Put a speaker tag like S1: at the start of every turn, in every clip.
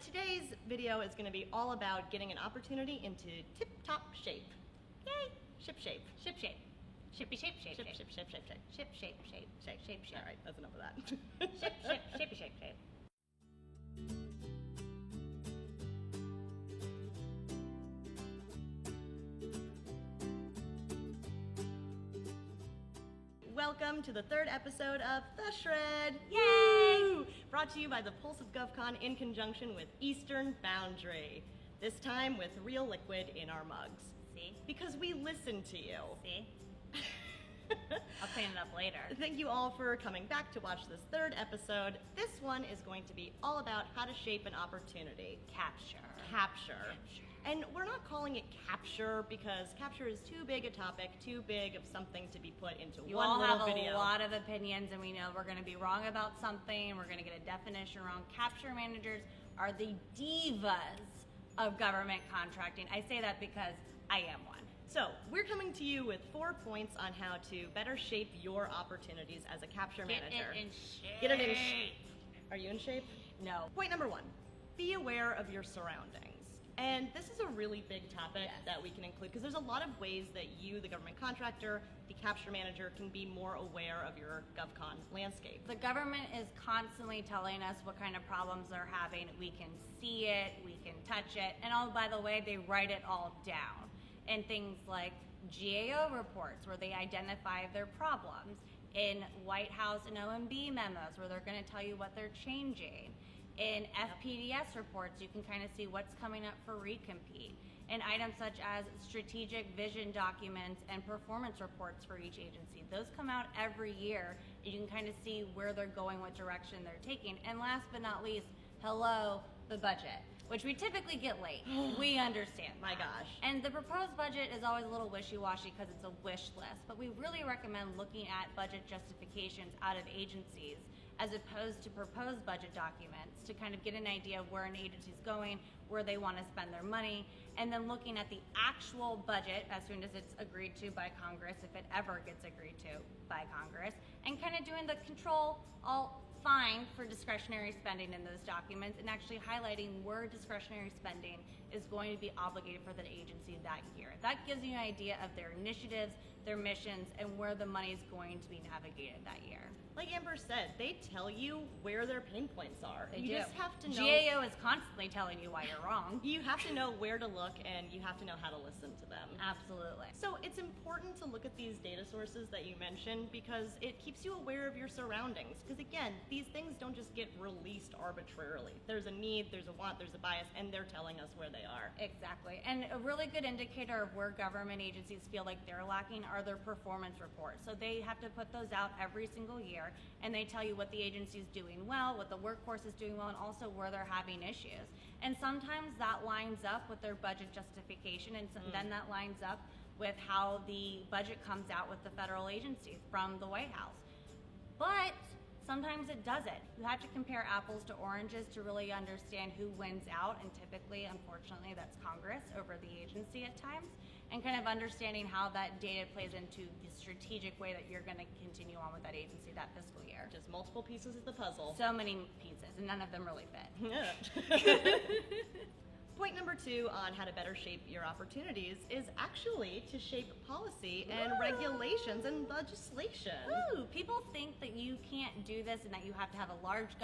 S1: today's video is going to be all about getting an opportunity into tip-top shape. Yay! Ship shape.
S2: Ship shape. Shippy shape shape
S1: Ship,
S2: shape.
S1: ship, ship, ship, shape.
S2: Ship shape shape shape shape shape.
S1: All right, that's enough of that.
S2: Ship ship shippy shape shape.
S1: Welcome to the third episode of The Shred.
S2: Yay!
S1: Woo! Brought to you by the Pulse of GovCon in conjunction with Eastern Boundary. This time with real liquid in our mugs.
S2: See?
S1: Because we listen to you.
S2: See? I'll clean it up later.
S1: Thank you all for coming back to watch this third episode. This one is going to be all about how to shape an opportunity.
S2: Capture.
S1: Capture. And we're not calling it capture because capture is too big a topic, too big of something to be put into
S2: You
S1: one
S2: all
S1: little
S2: have
S1: video.
S2: a lot of opinions, and we know we're going to be wrong about something. We're going to get a definition wrong. Capture managers are the divas of government contracting. I say that because I am one.
S1: So we're coming to you with 4 points on how to better shape your opportunities as a capture manager.
S2: Get it in shape.
S1: Get it in shape. Are you in shape?
S2: No.
S1: Point number 1, be aware of your surroundings. And this is a really big topic that we can include because there's a lot of ways that you, the government contractor, the capture manager, can be more aware of your GovCon landscape.
S2: The government is constantly telling us what kind of problems they're having. We can see it, we can touch it, and oh, by the way, they write it all down. In things like GAO reports where they identify their problems, in White House and OMB memos where they're going to tell you what they're changing. In FPDS reports, you can kind of see what's coming up for recompete. In items such as strategic vision documents and performance reports for each agency. Those come out every year. You can kind of see where they're going, what direction they're taking. And last but not least, hello, the budget, which we typically get late. We understand that.
S1: My gosh.
S2: And the proposed budget is always a little wishy-washy because it's a wish list, but we really recommend looking at budget justifications out of agencies as opposed to proposed budget documents to kind of get an idea of where an agency's going, where they want to spend their money, and then looking at the actual budget as soon as it's agreed to by Congress, if it ever gets agreed to by Congress, and kind of doing the control alt fine for discretionary spending in those documents and actually highlighting where discretionary spending is going to be obligated for the agency that year. That gives you an idea of their initiatives, their missions, and where the money is going to be navigated that year.
S1: Like Amber said, they tell you where their pain points are.
S2: They
S1: you
S2: do.
S1: just have to know.
S2: GAO is constantly telling you why you're wrong.
S1: You have to know where to look and you have to know how to listen to them.
S2: Absolutely.
S1: So it's important to look at these data sources that you mentioned because it keeps you aware of your surroundings. Because again, these things don't just get released arbitrarily. There's a need, there's a want, there's a bias, and they're telling us where they are.
S2: Exactly. And a really good indicator of where government agencies feel like they're lacking are their performance reports. So they have to put those out every single year, and they tell you what the agency is doing well, what the workforce is doing well, and also where they're having issues. And sometimes that lines up with their budget justification, and then that lines up with how the budget comes out with the federal agencies from the White House. But sometimes it doesn't. You have to compare apples to oranges to really understand who wins out, and typically, unfortunately, that's Congress over the agency at times, and kind of understanding how that data plays into the strategic way that you're going to continue on with that agency that fiscal year.
S1: Just multiple pieces of the puzzle.
S2: So many pieces, and none of them really fit.
S1: Point number 2 on how to better shape your opportunities is actually to shape policy and regulations and legislation.
S2: Ooh, people think that you can't do this and that you have to have a large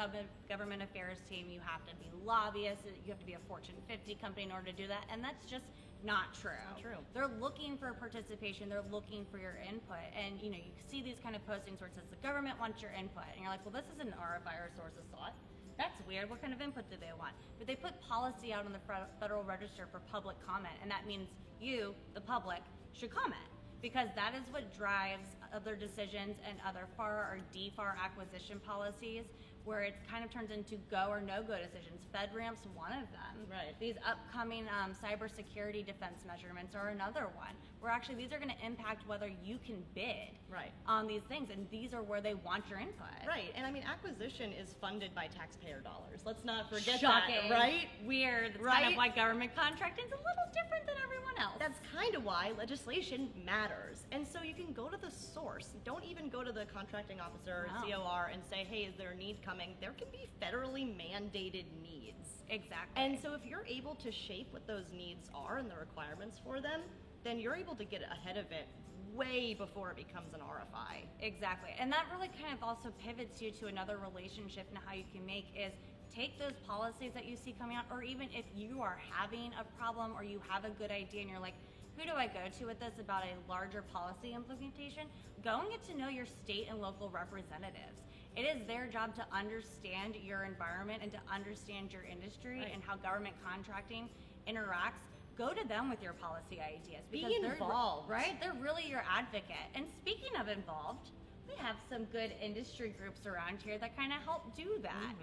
S2: government affairs team, you have to be lobbyists, you have to be a Fortune 50 company in order to do that, and that's just not true.
S1: Not true.
S2: They're looking for participation, they're looking for your input, and you see these kind of postings where it says the government wants your input, and you're like, well, this is an RFI or sources thought. That's weird. What kind of input do they want? But they put policy out on the Federal Register for public comment, and that means you, the public, should comment because that is what drives other decisions and other FAR or DFAR acquisition policies where it kind of turns into go or no-go decisions. FedRAMP's one of them.
S1: Right.
S2: These upcoming cybersecurity defense measurements are another one, where actually these are going to impact whether you can bid on these things, and these are where they want your input.
S1: Right, and I mean, acquisition is funded by taxpayer dollars. Let's not forget
S2: Shocking.
S1: that, right?
S2: Weird. That's
S1: Right?
S2: kind of why government contracting is a little different than everyone else.
S1: That's kind of why legislation matters. And so you can go to the source. Don't even go to the contracting officer or
S2: No.
S1: COR and say, hey, is there a need coming coming, there can be federally mandated needs.
S2: Exactly.
S1: And so if you're able to shape what those needs are and the requirements for them, then you're able to get ahead of it way before it becomes an RFI.
S2: Exactly. And that really kind of also pivots you to another relationship and how you can make is take those policies that you see coming out, or even if you are having a problem or you have a good idea and you're like, who do I go to with this about a larger policy implementation? Go and get to know your state and local representatives. It is their job to understand your environment and to understand your industry and how government contracting interacts. Go to them with your policy ideas. Because
S1: be involved.
S2: They're really your advocate. And speaking of involved, we have some good industry groups around here that kind of help do that.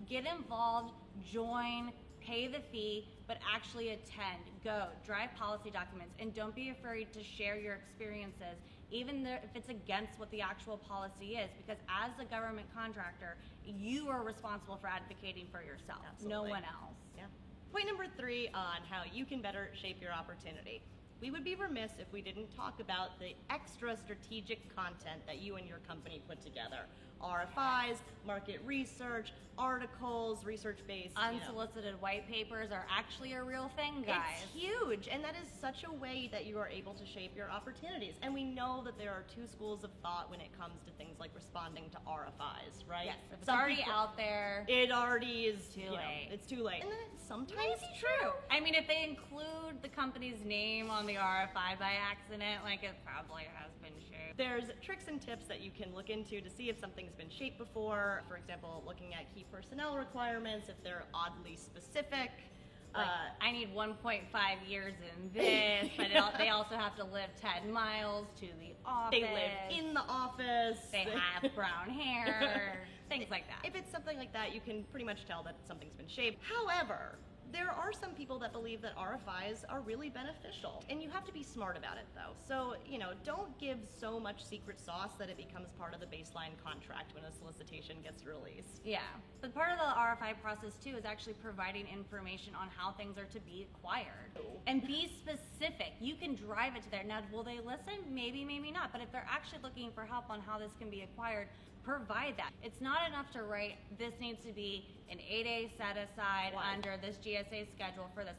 S2: Get involved, join, pay the fee, but actually attend, go, drive policy documents, and don't be afraid to share your experiences, even if it's against what the actual policy is, because as a government contractor, you are responsible for advocating for yourself, no one else.
S1: Yeah. Point number 3 on how you can better shape your opportunity. We would be remiss if we didn't talk about the extra strategic content that you and your company put together. RFIs, market research, articles, research-based.
S2: Unsolicited white papers are actually a real thing, guys.
S1: It's huge, and that is such a way that you are able to shape your opportunities. And we know that there are 2 schools of thought when it comes to things like responding to RFIs, right?
S2: Yes, if it's already out there,
S1: it already is
S2: too late.
S1: It's too late. And then it's sometimes
S2: maybe true. I mean, if they include the company's name on the RFI by accident, like it probably has been shaped.
S1: There's tricks and tips that you can look into to see if something's been shaped before. For example, looking at key personnel requirements, if they're oddly specific.
S2: Like, I need 1.5 years in this, but they also have to live 10 miles to the office.
S1: They live in the office.
S2: They have brown hair, things like that.
S1: If it's something like that, you can pretty much tell that something's been shaped. However, there are some people that believe that RFIs are really beneficial, and you have to be smart about it though. So, don't give so much secret sauce that it becomes part of the baseline contract when a solicitation gets released.
S2: Yeah, but part of the RFI process too is actually providing information on how things are to be acquired. And be specific. You can drive it to there. Now, will they listen? Maybe, maybe not. But if they're actually looking for help on how this can be acquired, provide that. It's not enough to write, this needs to be an 8A set aside under this GSA schedule for this.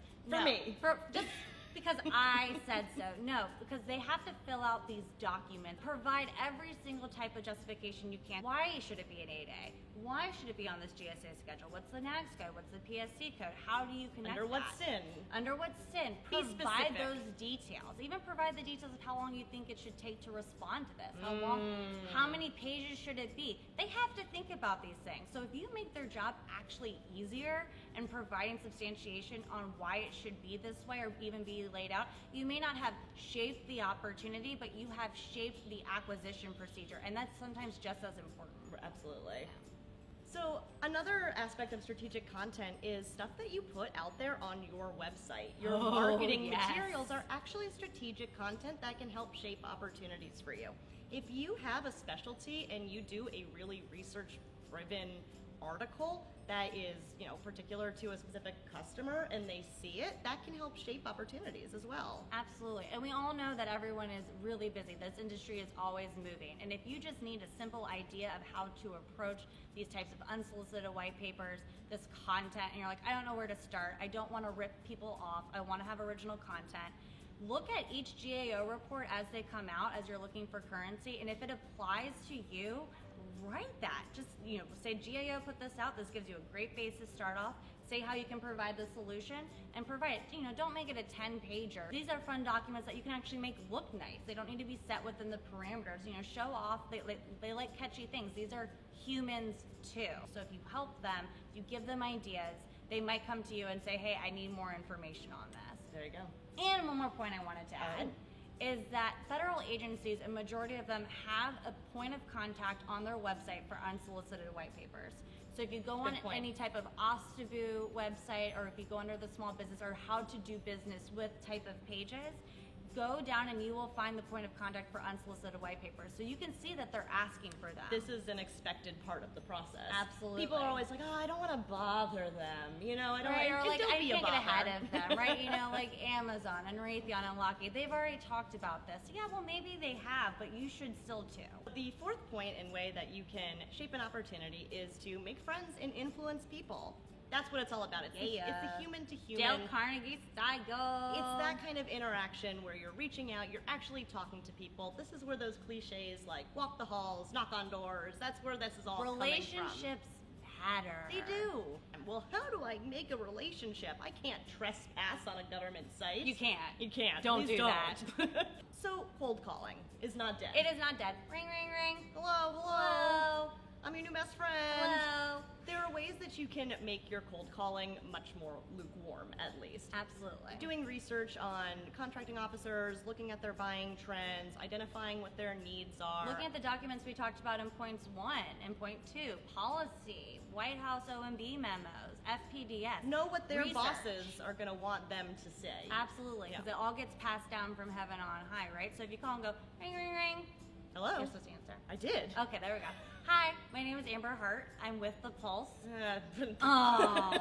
S2: Just because I said so. No, because they have to fill out these documents. Provide every single type of justification you can. Why should it be an 8A? Why should it be on this GSA schedule? What's the NAGS code? What's the PSC code? How do you connect
S1: Under what sin?
S2: Under what sin?
S1: Be
S2: Provide
S1: specific.
S2: those details. Even provide the details of how long you think it should take to respond to this. How many pages should it be? They have to think about these things. So if you make their job actually easier and providing substantiation on why it should be this way or even be laid out, you may not have shaped the opportunity, but you have shaped the acquisition procedure. And that's sometimes just as important.
S1: Absolutely. So another aspect of strategic content is stuff that you put out there on your website. Your marketing materials are actually strategic content that can help shape opportunities for you. If you have a specialty and you do a really research-driven article that is, particular to a specific customer and they see it, that can help shape opportunities as well.
S2: Absolutely. And we all know that everyone is really busy. This industry is always moving. And if you just need a simple idea of how to approach these types of unsolicited white papers, this content, and you're like, I don't know where to start. I don't want to rip people off. I want to have original content. Look at each GAO report as they come out, as you're looking for currency. And if it applies to you, write that. Just, say GAO put this out. This gives you a great base to start off. Say how you can provide the solution and provide it. Don't make it a 10-pager. These are fun documents that you can actually make look nice. They don't need to be set within the parameters. Show off. They like catchy things. These are humans too. So if you help them, you give them ideas, they might come to you and say, hey, I need more information on this.
S1: There you go.
S2: And one more point I wanted to add is that federal agencies, a majority of them, have a point of contact on their website for unsolicited white papers. So if you go on any type of OSTABU website, or if you go under the small business or how to do business with type of pages, go down and you will find the point of contact for unsolicited white papers. So you can see that they're asking for that.
S1: This is an expected part of the process.
S2: Absolutely.
S1: People are always like, I don't want to bother them. I don't
S2: Right, or like, I
S1: media
S2: can't get ahead
S1: bother.
S2: of them, right? You know, like Amazon and Raytheon and Lockheed, they've already talked about this. Yeah, well, maybe they have, but you should still too.
S1: The fourth point and way that you can shape an opportunity is to make friends and influence people. That's what it's all about. It's the human to human.
S2: Dale Carnegie style.
S1: It's that kind of interaction where you're reaching out, you're actually talking to people. This is where those cliches like walk the halls, knock on doors, that's where this is all coming from.
S2: Relationships matter.
S1: They do. Well, how do I make a relationship? I can't trespass on a government site.
S2: You can't.
S1: You can't.
S2: Don't
S1: Please
S2: do that.
S1: So, cold calling is not dead.
S2: It is not dead. Ring, ring, ring.
S1: Hello, hello.
S2: Hello.
S1: I'm your new best friend.
S2: Hello.
S1: There are ways that you can make your cold calling much more lukewarm, at least.
S2: Absolutely.
S1: Doing research on contracting officers, looking at their buying trends, identifying what their needs are.
S2: Looking at the documents we talked about in points 1 and point 2, policy, White House OMB memos, FPDS.
S1: Know what their
S2: research.
S1: bosses are going to want them to say.
S2: Absolutely, because it all gets passed down from heaven on high, right? So if you call and go, ring, ring, ring,
S1: Hello?
S2: you're supposed to answer.
S1: I did.
S2: Okay, there we go. Hi, my name is Amber Hart. I'm with the Pulse.
S1: Uh,
S2: Oh.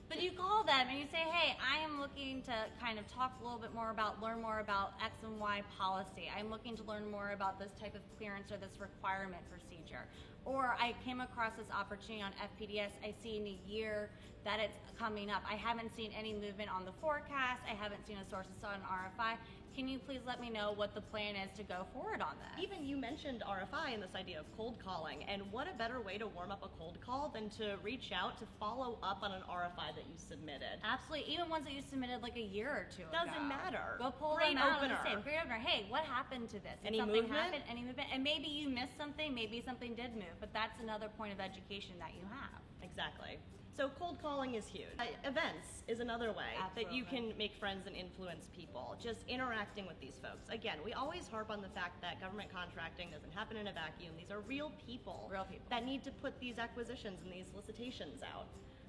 S2: But you call them and you say, hey, I am looking to kind of talk a little bit more about, learn more about X and Y policy. I'm looking to learn more about this type of clearance or this requirement procedure. Or I came across this opportunity on FPDS. I see in a year that it's coming up. I haven't seen any movement on the forecast. I haven't seen a source on RFI. Can you please let me know what the plan is to go forward on that?
S1: Even you mentioned RFI and this idea of cold calling, and what a better way to warm up a cold call than to reach out to follow up on an RFI that you submitted.
S2: Absolutely, even ones that you submitted like a year or two ago.
S1: Doesn't matter.
S2: Go pull
S1: Great
S2: them out
S1: opener.
S2: and say, great opener. Hey, what happened to this? Did
S1: Any
S2: something
S1: movement?
S2: happen? Any movement? And maybe you missed something, maybe something did move, but that's another point of education that you have.
S1: Exactly. So cold calling is huge. Events is another way that you
S2: Absolutely.
S1: can make friends and influence people, just interacting with these folks. Again, we always harp on the fact that government contracting doesn't happen in a vacuum. These are real people,
S2: Real people.
S1: that need to put these acquisitions and these solicitations out.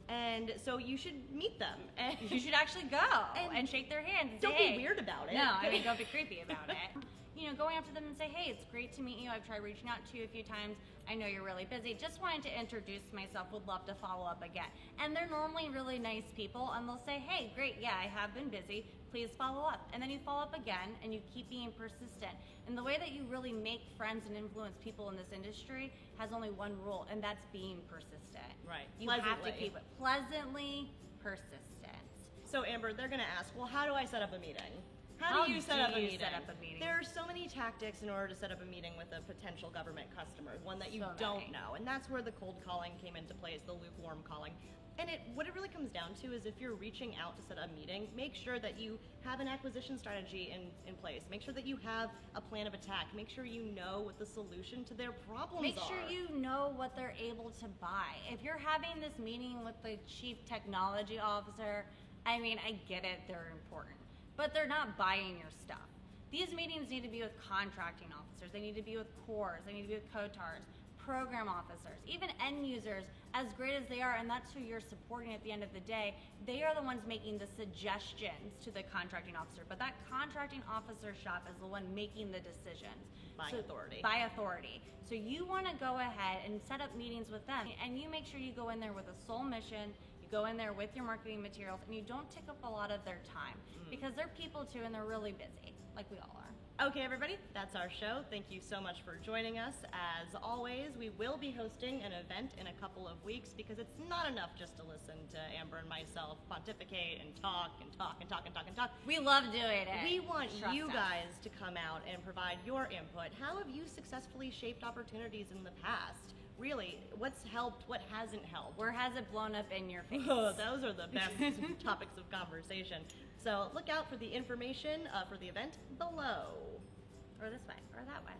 S1: And so you should meet them. And
S2: You should actually go
S1: And
S2: and shake their hand and
S1: don't
S2: say,
S1: be
S2: hey.
S1: weird about it.
S2: No, I mean, don't be creepy about it. You know, going up to them and say, hey, it's great to meet you. I've tried reaching out to you a few times. I know you're really busy. Just wanted to introduce myself. Would love to follow up again. And they're normally really nice people, and they'll say, hey, great, yeah, I have been busy. Please follow up. And then you follow up again, and you keep being persistent. And the way that you really make friends and influence people in this industry has only one rule, and that's being persistent.
S1: Right.
S2: You have to
S1: Pleasantly.
S2: keep it pleasantly persistent.
S1: So Amber, they're going to ask, well, how do I set up a meeting?
S2: How
S1: do you set up a
S2: you
S1: meeting?
S2: set up a meeting?
S1: There are so many tactics in order to set up a meeting with a potential government customer, one that you
S2: So
S1: don't
S2: many.
S1: know. And that's where the cold calling came into place, the lukewarm calling. And what it really comes down to is if you're reaching out to set up a meeting, make sure that you have an acquisition strategy in place. Make sure that you have a plan of attack. Make sure you know what the solution to their problems
S2: Make
S1: are.
S2: sure you know what they're able to buy. If you're having this meeting with the chief technology officer, I mean, I get it, they're important, but they're not buying your stuff. These meetings need to be with contracting officers, they need to be with cores, they need to be with COTARs, program officers, even end users, as great as they are, and that's who you're supporting at the end of the day, they are the ones making the suggestions to the contracting officer, but that contracting officer shop is the one making the decisions.
S1: By authority.
S2: By authority. So you want to go ahead and set up meetings with them, and you make sure you go in there with a sole mission, you go in there with your marketing materials, and you don't take up a lot of their time, because they're people too, and they're really busy, like we all are.
S1: Okay, everybody, that's our show. Thank you so much for joining us. As always, we will be hosting an event in a couple of weeks because it's not enough just to listen to Amber and myself pontificate and talk and talk and talk and talk and talk.
S2: We love doing it.
S1: We want
S2: Trust
S1: you
S2: us.
S1: guys to come out and provide your input. How have you successfully shaped opportunities in the past? Really, what's helped, what hasn't helped?
S2: Where has it blown up in your face?
S1: Those are the best topics of conversation. So look out for the information for the event below.
S2: Or this way, or that way.